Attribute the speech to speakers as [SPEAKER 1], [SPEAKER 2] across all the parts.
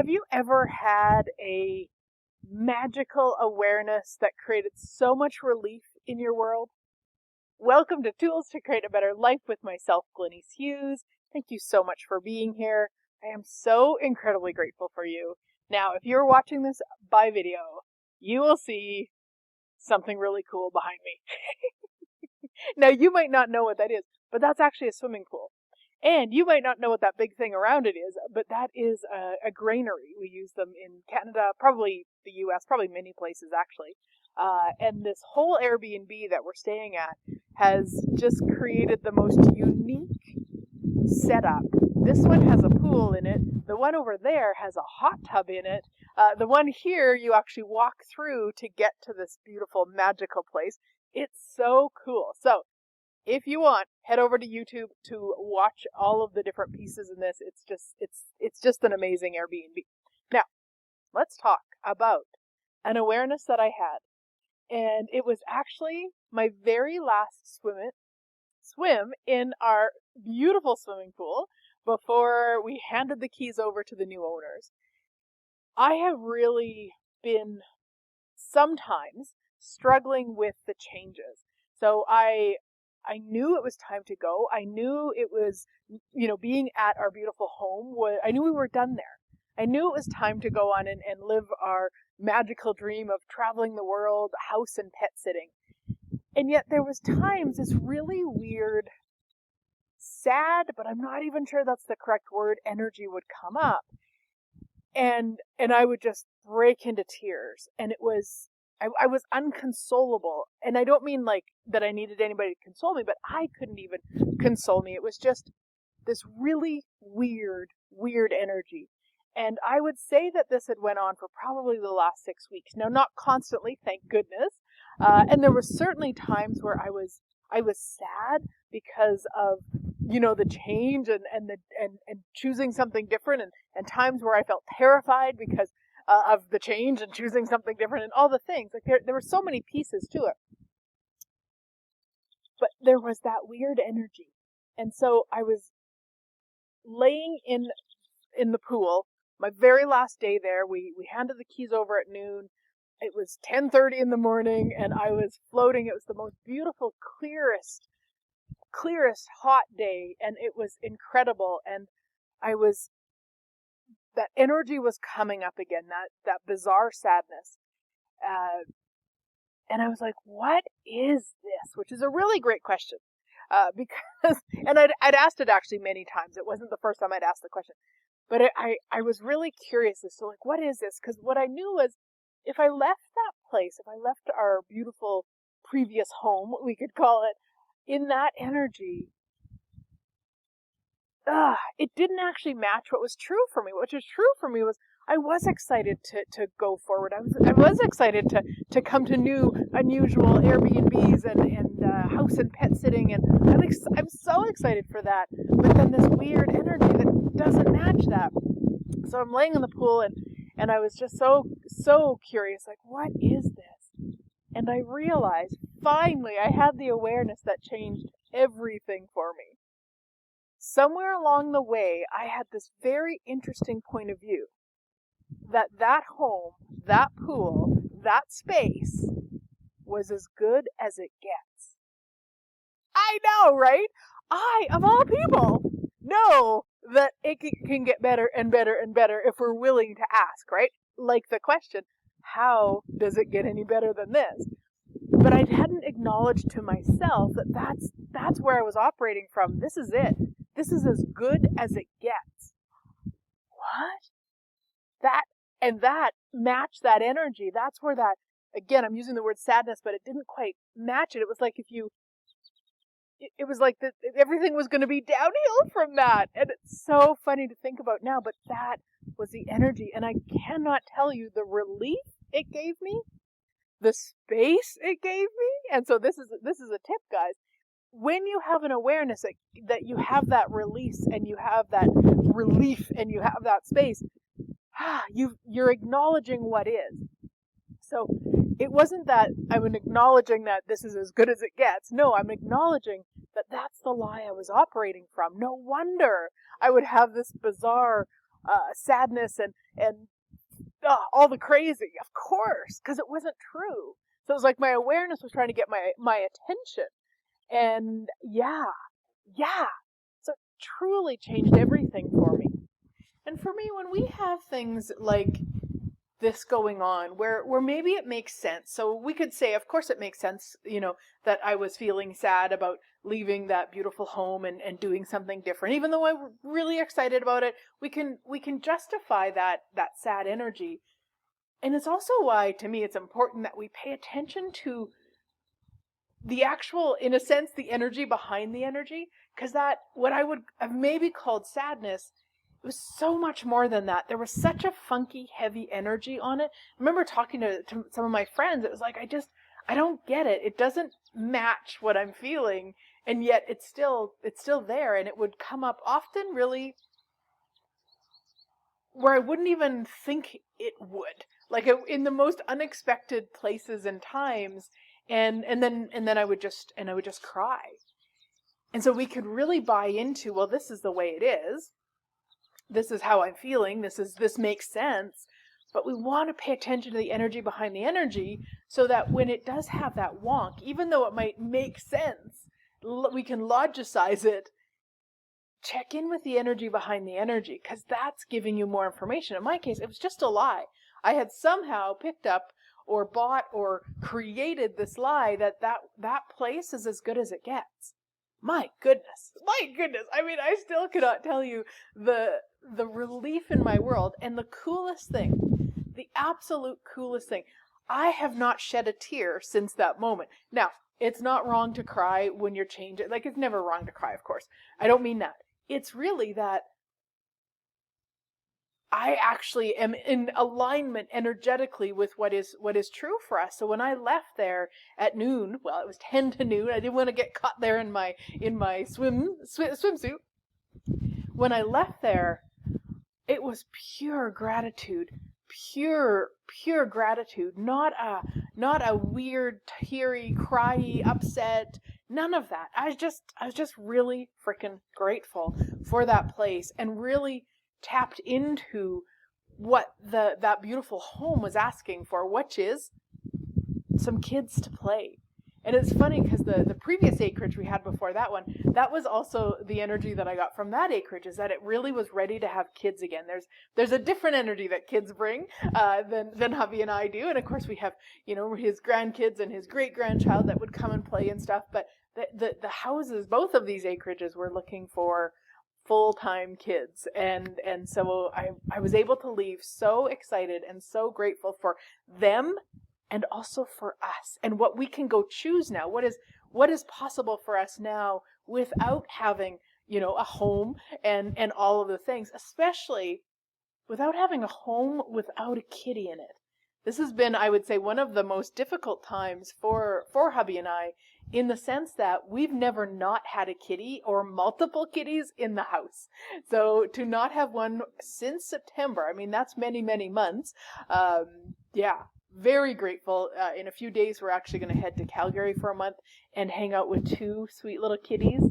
[SPEAKER 1] Have you ever had a magical awareness that created so much relief in your world? Welcome to Tools to Create a Better Life with myself, Glenyce Hughes. Thank you so much for being here. I am so incredibly grateful for you. Now, if you're watching this by video, you will see something really cool behind me. Now, you might not know what that is, but that's actually a swimming pool. And you might not know what that big thing around it is, but that is a granary. We use them in Canada, probably the US, probably many places actually. And this whole Airbnb that we're staying at has just created the most unique setup. This one has a pool in it. The one over there has a hot tub in it. The one here you actually walk through to get to this beautiful magical place. It's so cool. So if you want, head over to YouTube to watch all of the different pieces in this. It's just an amazing Airbnb. Now, let's talk about an awareness that I had. And it was actually my very last swim in our beautiful swimming pool before we handed the keys over to the new owners. I have really been sometimes struggling with the changes. So I knew it was time to go. I knew it was, being at our beautiful home. I knew we were done there. I knew it was time to go on and live our magical dream of traveling the world, house and pet sitting. And yet there was times this really weird, sad, but I'm not even sure that's the correct word, energy would come up. And I would just break into tears. And I was unconsolable. And I don't mean like that I needed anybody to console me, but I couldn't even console me. It was just this really weird energy. And I would say that this had went on for probably the last 6 weeks. Now, not constantly, thank goodness. And there were certainly times where I was sad because of, the change and choosing something different, and times where I felt terrified because of the change and choosing something different and all the things. Like there were so many pieces to it. But there was that weird energy. And so I was laying in the pool, my very last day there. We handed the keys over at noon. It was 10:30 in the morning and I was floating. It was the most beautiful, clearest hot day, and it was incredible. And that energy was coming up again, that bizarre sadness. And I was like, what is this? Which is a really great question. Because, and I'd asked it actually many times. It wasn't the first time I'd asked the question. But I was really curious as to like, what is this? Because what I knew was if I left that place, if I left our beautiful previous home, we could call it, in that energy, it didn't actually match what was true for me. What was true for me was I was excited to go forward. I was excited to come to new, unusual Airbnbs and house and pet sitting, and I'm so excited for that. But then this weird energy that doesn't match that. So I'm laying in the pool and I was just so curious, like, what is this? And I realized finally I had the awareness that changed everything for me. Somewhere along the way, I had this very interesting point of view that home, that pool, that space was as good as it gets. I know, right? I, of all people, know that it can get better and better and better if we're willing to ask, right? Like the question, how does it get any better than this? But I hadn't acknowledged to myself that that's where I was operating from. This is it. This is as good as it gets. What? That matched that energy. That's where that, again, I'm using the word sadness, but it didn't quite match it. It was like it was like everything was going to be downhill from that. And it's so funny to think about now, but that was the energy. And I cannot tell you the relief it gave me, the space it gave me. And so this is a tip, guys. When you have an awareness that you have that release and you have that relief and you have that space, you're acknowledging what is. So it wasn't that I'm acknowledging that this is as good as it gets. No, I'm acknowledging that that's the lie I was operating from. No wonder I would have this bizarre sadness and all the crazy, of course, because it wasn't true. So it was like my awareness was trying to get my attention. And yeah. So it truly changed everything for me. And for me, when we have things like this going on where maybe it makes sense. So we could say, of course it makes sense, that I was feeling sad about leaving that beautiful home and doing something different. Even though I'm really excited about it, we can justify that sad energy. And it's also why, to me, it's important that we pay attention to the actual, in a sense, the energy behind the energy. Because that, what I would have maybe called sadness, it was so much more than that. There was such a funky, heavy energy on it. I remember talking to some of my friends. It was like, I don't get it. It doesn't match what I'm feeling. And yet it's still there. And it would come up often really where I wouldn't even think it would. Like in the most unexpected places and times. And then I would just cry. And so we could really buy into, well, this is the way it is. This is how I'm feeling. This makes sense. But we want to pay attention to the energy behind the energy so that when it does have that wonk, even though it might make sense, we can logicize it. Check in with the energy behind the energy, because that's giving you more information. In my case, it was just a lie. I had somehow picked up or bought or created this lie that place is as good as it gets. My goodness. I mean, I still cannot tell you the relief in my world. And the coolest thing, the absolute coolest thing, I have not shed a tear since that moment. Now, it's not wrong to cry when you're changing. Like, it's never wrong to cry, of course. I don't mean that. It's really that I actually am in alignment energetically with what is true for us. So when I left there at noon, well, it was 10 to noon. I didn't want to get caught there in my swimsuit. When I left there, it was pure gratitude, pure gratitude. Not a weird, teary, cryy, upset. None of that. I was just really freaking grateful for that place and really tapped into what that beautiful home was asking for, which is some kids to play. And it's funny because the previous acreage we had before that one, that was also the energy that I got from that acreage, is that it really was ready to have kids again. There's a different energy that kids bring than hubby and I do. And of course we have, his grandkids and his great-grandchild that would come and play and stuff. But the houses, both of these acreages, were looking for full-time kids, and so I was able to leave so excited and so grateful for them and also for us and what we can go choose now. What is possible for us now without having, a home and all of the things, especially without having a home without a kitty in it. This has been, I would say, one of the most difficult times for hubby and I, in the sense that we've never not had a kitty or multiple kitties in the house. So to not have one since September, I mean, that's many, many months. Very grateful. In a few days, we're actually going to head to Calgary for a month and hang out with 2 sweet little kitties.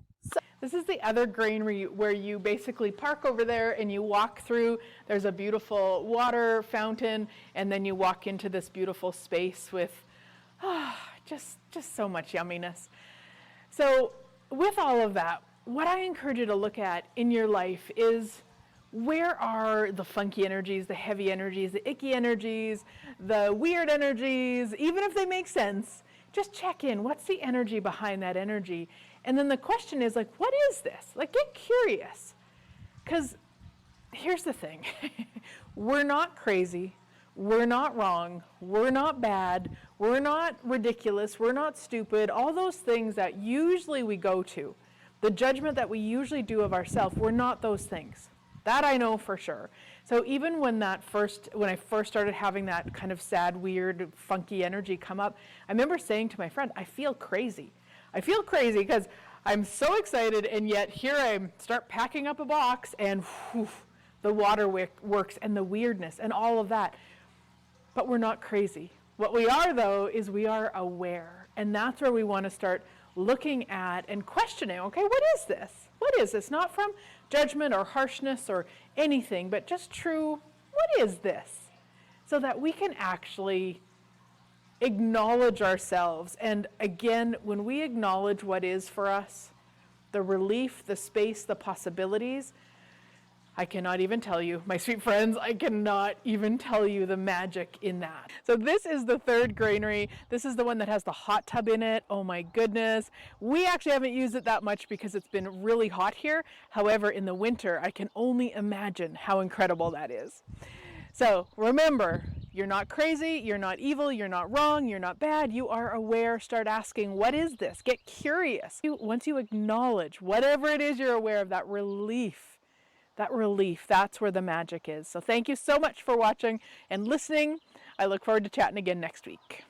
[SPEAKER 1] This is the other granary where you basically park over there and you walk through. There's a beautiful water fountain, and then you walk into this beautiful space with just so much yumminess. So with all of that, what I encourage you to look at in your life is, where are the funky energies, the heavy energies, the icky energies, the weird energies, even if they make sense? Just check in. What's the energy behind that energy? And then the question is, what is this? Get curious. Because here's the thing. We're not crazy. We're not wrong. We're not bad. We're not ridiculous. We're not stupid. All those things that usually we go to, the judgment that we usually do of ourselves, we're not those things. That I know for sure. So even when I first started having that kind of sad, weird, funky energy come up, I remember saying to my friend, I feel crazy. I feel crazy because I'm so excited, and yet here I start packing up a box, and the water works and the weirdness and all of that. But we're not crazy. What we are, though, is we are aware. And that's where we want to start looking at and questioning, okay, what is this? What what is this? Not from judgment or harshness or anything, but just true, what is this? So that we can actually acknowledge ourselves. And again, when we acknowledge what is for us, the relief, the space, the possibilities, I cannot even tell you, my sweet friends, I cannot even tell you the magic in that. So this is the third granary. This is the one that has the hot tub in it. Oh my goodness. We actually haven't used it that much because it's been really hot here. However, in the winter, I can only imagine how incredible that is. So remember, you're not crazy, you're not evil, you're not wrong, you're not bad, you are aware. Start asking, what is this? Get curious. Once you acknowledge whatever it is you're aware of, that relief, that's where the magic is. So thank you so much for watching and listening. I look forward to chatting again next week.